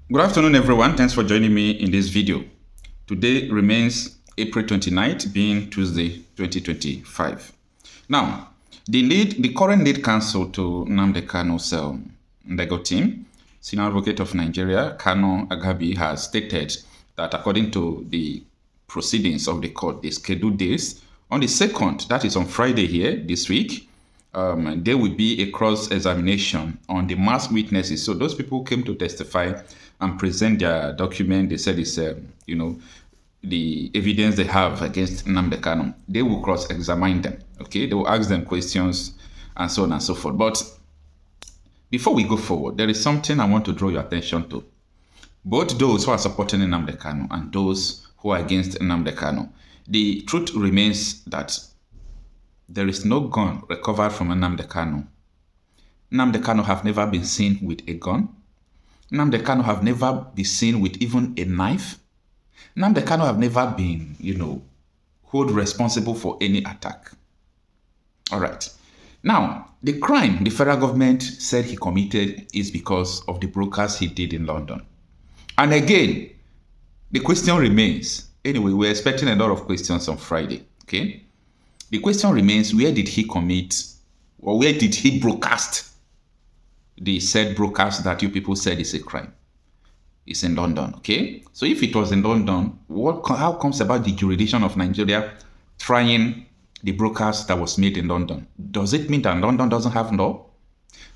Good afternoon, everyone. Thanks for joining me in this video. Today remains April 29th, being Tuesday, 2025. Now, the current lead counsel to Nnamdi Kanu's legal team, Senior Advocate of Nigeria, Cano Agabi, has stated that according to the proceedings of the court, the scheduled days, on the 2nd, that is on Friday here this week, there will be a cross-examination on the mass witnesses. So those people who came to testify and present their document, they said it's, the evidence they have against Nnamdi Kanu. They will cross-examine them, okay? They will ask them questions and so on and so forth. But before we go forward, there is something I want to draw your attention to. Both those who are supporting Nnamdi Kanu and those who are against Nnamdi Kanu, the truth remains that there is no gun recovered from Nnamdi Kanu. Nnamdi Kanu have never been seen with a gun. Nnamdi Kanu have never been seen with even a knife. Nnamdi Kanu have never been, held responsible for any attack. All right. Now, the crime the federal government said he committed is because of the broadcast he did in London. And again, the question remains. Anyway, we're expecting a lot of questions on Friday, okay? The question remains, where did he commit, or where did he broadcast the said broadcast that you people said is a crime? It's in London, okay? So if it was in London, how comes about the jurisdiction of Nigeria trying the broadcast that was made in London? Does it mean that London doesn't have law?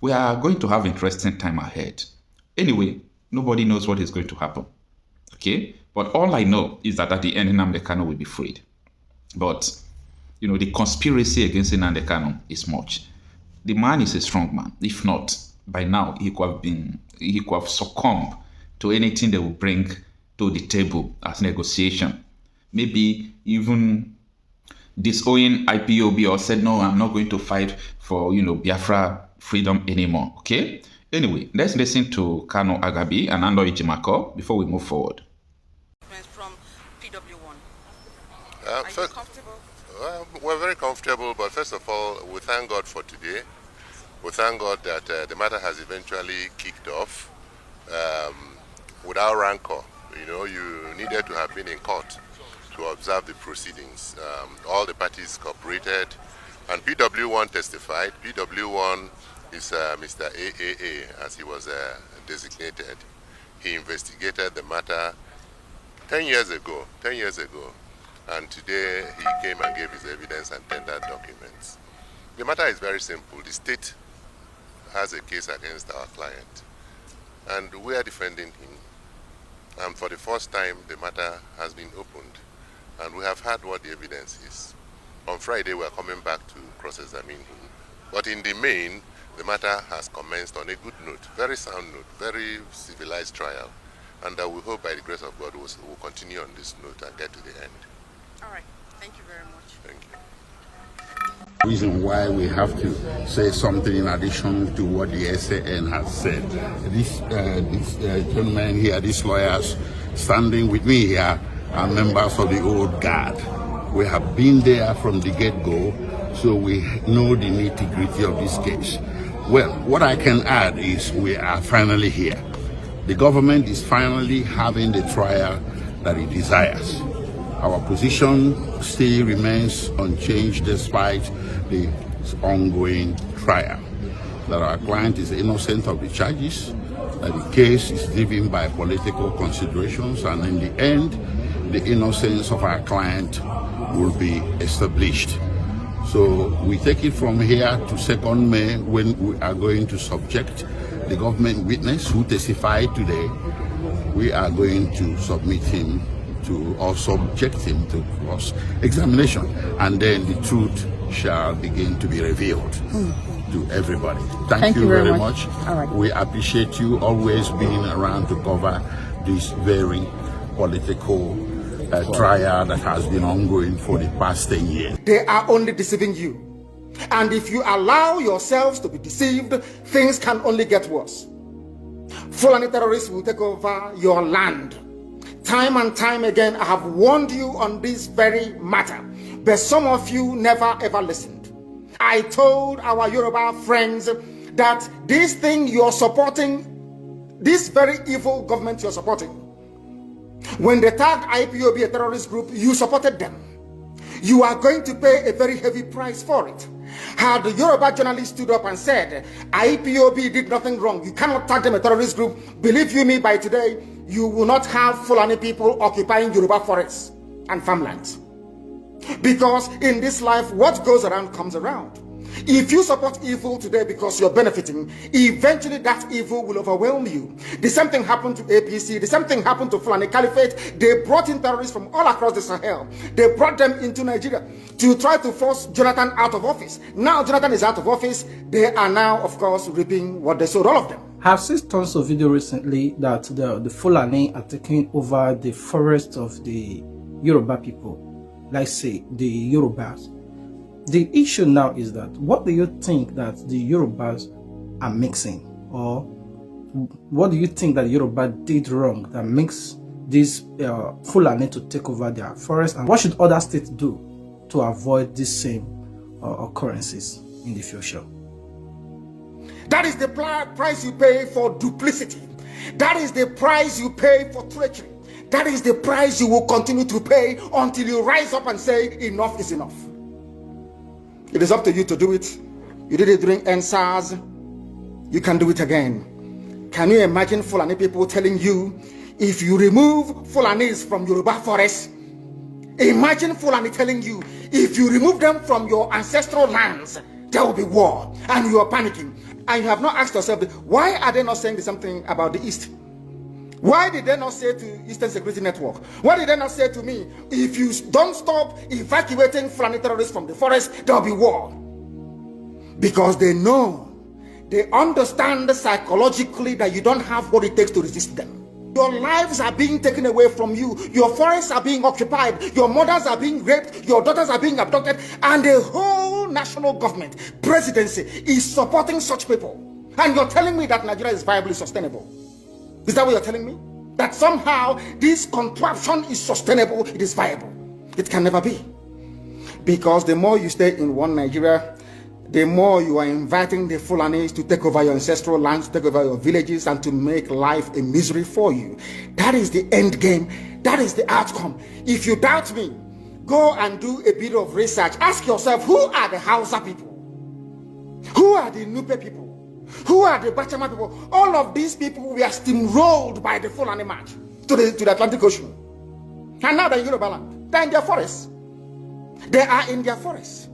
We are going to have interesting time ahead. Anyway, nobody knows what is going to happen, okay? But all I know is that at the end, Nnamdi Kanu will be freed. But the conspiracy against Nnamdi Kanu is much. The man is a strong man. If not, by now he could have succumbed to anything they will bring to the table as negotiation. Maybe even disowning IPOB or said, no, I'm not going to fight for, Biafra freedom anymore. Okay? Anyway, let's listen to Cano Agabi and Ando Ijimako before we move forward. From PW1. Are you comfortable? We're very comfortable, but first of all, we thank God for today. We thank God that the matter has eventually kicked off without rancor. You needed to have been in court to observe the proceedings. All the parties cooperated, and PW1 testified. PW1 is Mr. AAA, as he was designated. He investigated the matter 10 years ago, and today he came and gave his evidence and tendered documents. The matter is very simple. The state has a case against our client, and we are defending him. And for the first time, the matter has been opened, and we have heard what the evidence is. On Friday, we are coming back to cross-examine him. But in the main, the matter has commenced on a good note, very sound note, very civilized trial. And we hope by the grace of God we'll continue on this note and get to the end. All right. Thank you very much. Thank you. Reason why we have to say something in addition to what the SAN has said. This gentleman here, these lawyers standing with me here, are members of the old guard. We have been there from the get-go, so we know the nitty-gritty of this case. Well, what I can add is we are finally here. The government is finally having the trial that it desires. Our position still remains unchanged despite the ongoing trial. That our client is innocent of the charges, that the case is driven by political considerations, and in the end, the innocence of our client will be established. So we take it from here to 2nd May, when we are going to subject the government witness who testified today. We are going to submit him to, or subject him to cross-examination, and then the truth shall begin to be revealed to everybody. Thank you very much. All right. We appreciate you always being around to cover this very political trial that has been ongoing for the past 10 years. They are only deceiving you. And if you allow yourselves to be deceived, things can only get worse. Fulani terrorists will take over your land. Time and time again, I have warned you on this very matter, but some of you never ever listened. I told our Yoruba friends that this thing you're supporting this very evil government you're supporting, when they tagged IPOB a terrorist group, you supported them. You are going to pay a very heavy price for it. Had the Yoruba journalist stood up and said, IPOB did nothing wrong, you cannot tag them a terrorist group, believe you me, by today, you will not have Fulani people occupying Yoruba forests and farmlands. Because in this life, what goes around comes around. If you support evil today because you're benefiting, eventually that evil will overwhelm you. The same thing happened to APC. The same thing happened to Fulani Caliphate. They brought in terrorists from all across the Sahel. They brought them into Nigeria to try to force Jonathan out of office. Now Jonathan is out of office. They are now, of course, reaping what they sowed, all of them. I've seen tons of video recently that the Fulani are taking over the forest of the Yoruba people. Let's say the Yorubas. The issue now is that what do you think that the Yorubas are mixing, or what do you think that Yoruba did wrong that makes this Fulani to take over their forest, and what should other states do to avoid these same occurrences in the future? That is the price you pay for duplicity. That is the price you pay for treachery. That is the price you will continue to pay until you rise up and say enough is enough. It is up to you to do it. You did it during NSAS. You can do it again. Can you imagine Fulani people telling you, if you remove Fulanis from Yoruba forests, imagine Fulani telling you, if you remove them from your ancestral lands, there will be war, and you are panicking. And you have not asked yourself, why are they not saying something about the East? Why did they not say to Eastern Security Network? Why did they not say to me, if you don't stop evacuating Fulani terrorists from the forest, there will be war? Because they know, they understand psychologically that you don't have what it takes to resist them. Your lives are being taken away from you. Your forests are being occupied. Your mothers are being raped. Your daughters are being abducted. And the whole national government, presidency, is supporting such people. And you're telling me that Nigeria is viably sustainable. Is that what you're telling me? That somehow this contraption is sustainable, it is viable. It can never be. Because the more you stay in one Nigeria, the more you are inviting the Fulanis to take over your ancestral lands, take over your villages, and to make life a misery for you. That is the end game. That is the outcome. If you doubt me, go and do a bit of research. Ask yourself, who are the Hausa people? Who are the Nupe people? Who are the Bachama people? All of these people were steamrolled by the Fulani march to the Atlantic Ocean. And now they're in Yoruba land. They're in their forests. They are in their forests.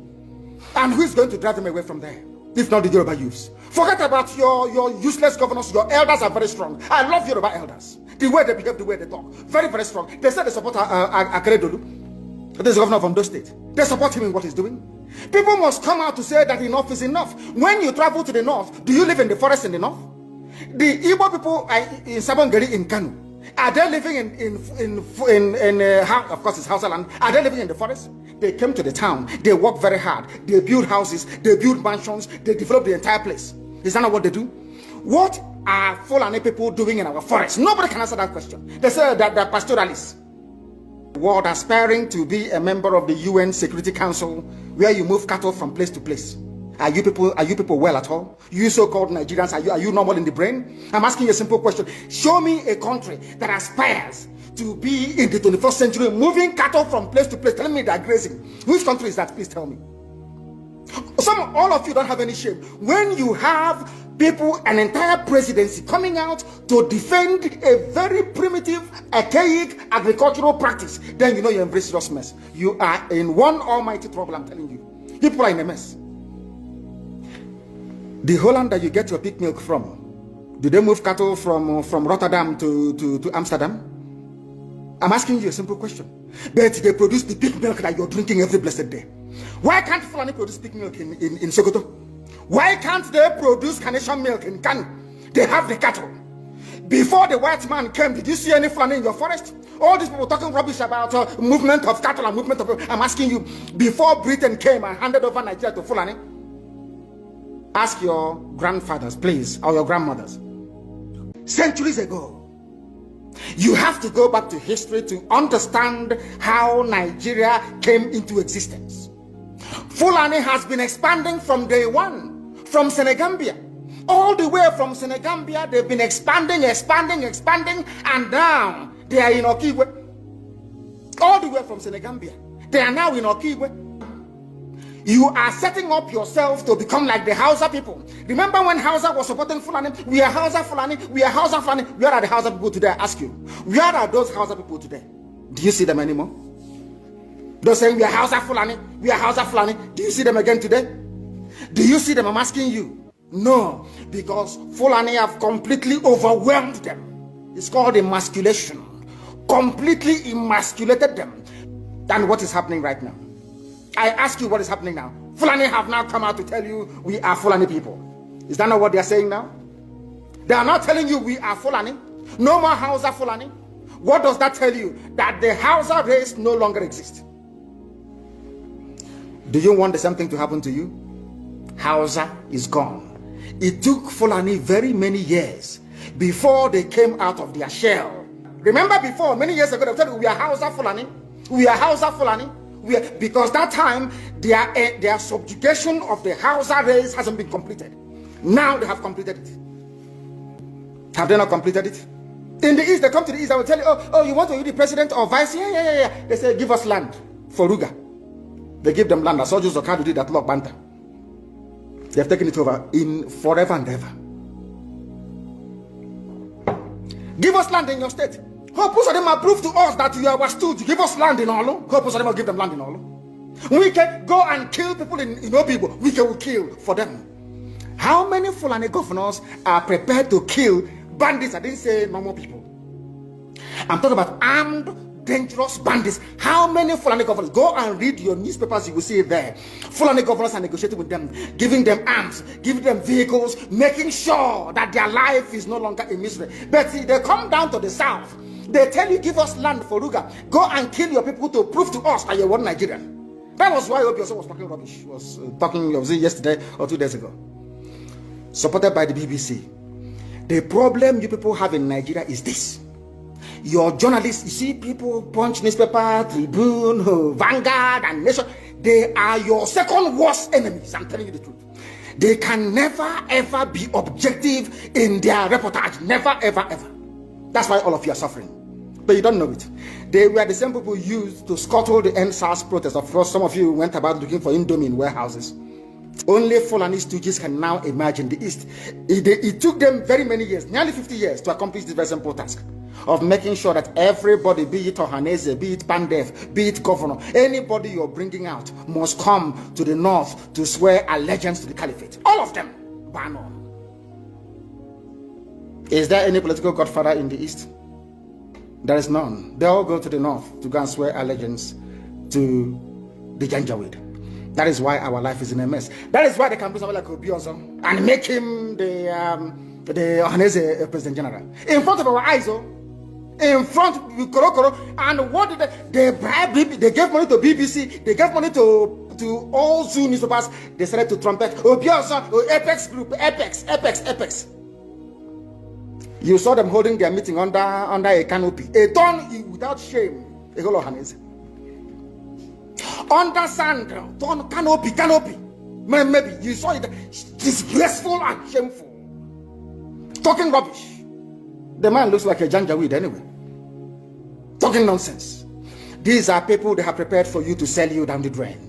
And who is going to drive them away from there? If not the Yoruba youths. Forget about your useless governors. Your elders are very strong. I love Yoruba elders. The way they behave, the way they talk. Very, very strong. They said they support Akeredolu. This is the governor of Ondo State. They support him in what he's doing. People must come out to say that enough is enough. When you travel to the north, do you live in the forest in the north? The Igbo people in Sabongeri in Kanu, are they living of course it's Hausa land, are they living in the forest? They came to the town, they work very hard, they build houses, they build mansions, they develop the entire place. Is that not what they do? What are Fulani people doing in our forest? Nobody can answer that question. They say that they're pastoralists. World aspiring to be a member of the UN Security Council, where you move cattle from place to place. Are you people well at all? You so-called Nigerians, are you normal in the brain? I'm asking you a simple question. Show me a country that aspires to be in the 21st century, moving cattle from place to place, telling me they're grazing. Which country is that? Please tell me. All of you don't have any shame. When you have people, an entire presidency coming out to defend a very primitive, archaic agricultural practice, then you know you're in very serious mess. You are in one almighty trouble, I'm telling you. People are in a mess. The Holland that you get your pig milk from, do they move cattle from Rotterdam to Amsterdam? I'm asking you a simple question. But they produce the pig milk that you're drinking every blessed day. Why can't Fulani produce pig milk in Sokoto? Why can't they produce Carnation milk in Kanu? They have the cattle. Before the white man came, did you see any Fulani in your forest? All these people talking rubbish about movement of cattle and movement of... I'm asking you, before Britain came and handed over Nigeria to Fulani, ask your grandfathers, please, or your grandmothers. Centuries ago, you have to go back to history to understand how Nigeria came into existence. Fulani has been expanding from day one, from Senegambia. All the way from Senegambia, they've been expanding, and now they are in Okigwe. All the way from Senegambia, they are now in Okigwe. You are setting up yourself to become like the Hausa people. Remember when Hausa was supporting Fulani? We are Hausa Fulani, we are Hausa Fulani. Where are the Hausa people today? I ask you. Where are those Hausa people today? Do you see them anymore? They're saying we are Hausa Fulani, we are Hausa Fulani. Do you see them again today? Do you see them? I'm asking you. No, because Fulani have completely overwhelmed them. It's called emasculation. Completely emasculated them. And what is happening right now? I ask you, what is happening now? Fulani have now come out to tell you we are Fulani people. Is that not what they are saying now? They are not telling you we are Fulani. No more Hausa Fulani. What does that tell you? That the Hausa race no longer exists. Do you want the same thing to happen to you? Hausa is gone. It took Fulani very many years before they came out of their shell. Remember before, many years ago, they said we are Hausa Fulani. We are Hausa Fulani. Because that time, their subjugation of the Hausa race hasn't been completed. Now they have completed it. Have they not completed it? In the East, they come to the East, I will tell you, oh, you want to be the president or vice? Yeah. They say, give us land for Ruga. They give them land. I saw Joseph Okado did that law Banta. They have taken it over in forever and ever. Give us land in your state. Hope of them prove to us that you are stood to give us land in Olo. Hope of them will give them land in Olo. We can go and kill people in Obibo. We can kill for them. How many Fulani governors are prepared to kill bandits? I didn't say normal people. I'm talking about armed, dangerous bandits. How many Fulani governors? Go and read your newspapers, you will see it there. Fulani governors are negotiating with them, giving them arms, giving them vehicles, making sure that their life is no longer in misery. But see, they come down to the south. They tell you, give us land for Ruga. Go and kill your people to prove to us that you're one Nigerian. That was why Obi was talking rubbish. Was talking yesterday or 2 days ago. Supported by the BBC. The problem you people have in Nigeria is this. Your journalists, you see people, Punch newspaper, Tribune, Vanguard, and Nation, they are your second worst enemies. I'm telling you the truth. They can never ever be objective in their reportage. Never ever ever. That's why all of you are suffering. But you don't know it. They were the same people used to scuttle the NSAS protest. Of course, some of you went about looking for Indomie in warehouses. Only Fulani stooges can now imagine the East. It took them very many years, nearly 50 years, to accomplish this very simple task of making sure that everybody, be it Ohanese, be it Pandef, be it governor, anybody you're bringing out must come to the north to swear allegiance to the caliphate. All of them. Ban on. Is there any political godfather in the East? There is none. They all go to the north to go and swear allegiance to the Janjaweed. That is why our life is in a mess. That is why they can bring somebody like Obi also and make him the Ohanese President General. In front of our eyes, in front of Korokoro. And what did they bribe? They gave money to BBC. They gave money to all Zoo newspapers. They started to trumpet. Obi also, Apex Group, Apex. You saw them holding their meeting under a canopy. A ton without shame. A whole Ohanese. Under sand, ton canopy. Maybe you saw it. Disgraceful and shameful. Talking rubbish. The man looks like a Janjaweed anyway. Talking nonsense. These are people they have prepared for you to sell you down the drain.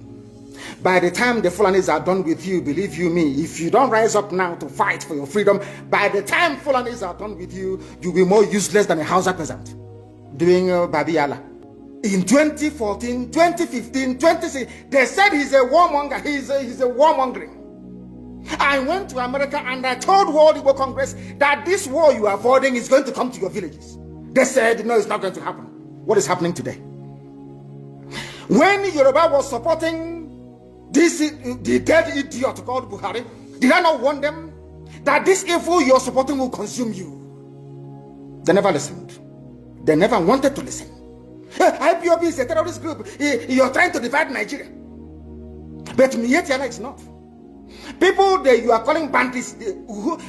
By the time the Fulanis are done with you, believe you me, if you don't rise up now to fight for your freedom, by the time Fulanis are done with you, you'll be more useless than a Hausa peasant doing Babiala. In 2014, 2015, 2016, they said he's a warmonger. He's a warmongering. I went to America and I told World Igbo Congress that this war you are avoiding is going to come to your villages. They said, no, it's not going to happen. What is happening today? When Yoruba was supporting the dead idiot called Buhari, did I not warn them that this evil you're supporting will consume you? They never listened. They never wanted to listen. IPOB is a terrorist group. You're trying to divide Nigeria. But Mietiala is not. People that you are calling bandits,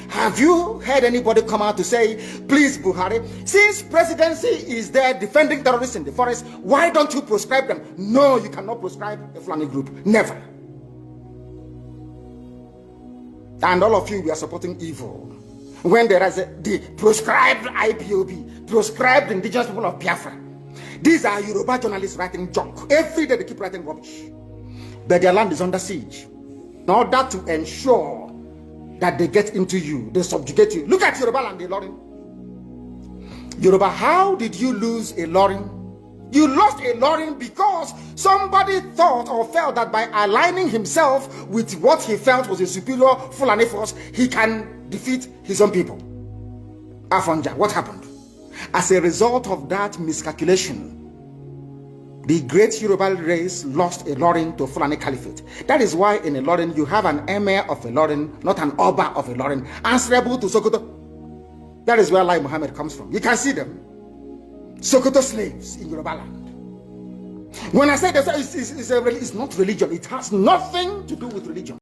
have you heard anybody come out to say, please Buhari, since presidency is there defending terrorists in the forest, why don't you proscribe them? No, you cannot proscribe a Fulani group. Never. And all of you were supporting evil. When there is the proscribed IPOB, proscribed indigenous people of Biafra. These are Yoruba journalists writing junk. Every day they keep writing rubbish. But their land is under siege. In order to ensure that they get into you, they subjugate you. Look at Yoruba land, Ilorin. Yoruba, how did you lose Ilorin? You lost Ilorin because somebody thought or felt that by aligning himself with what he felt was a superior Fulani force, he can defeat his own people. Afonja, what happened? As a result of that miscalculation, the great Yoruba race lost Ilorin to Fulani Caliphate. That is why in Ilorin you have an emir of Ilorin, not an Oba of Ilorin, answerable to Sokoto. That is where Lai Muhammad comes from. You can see them. Sokoto slaves in Yoruba land. When I say that it's not religion, it has nothing to do with religion.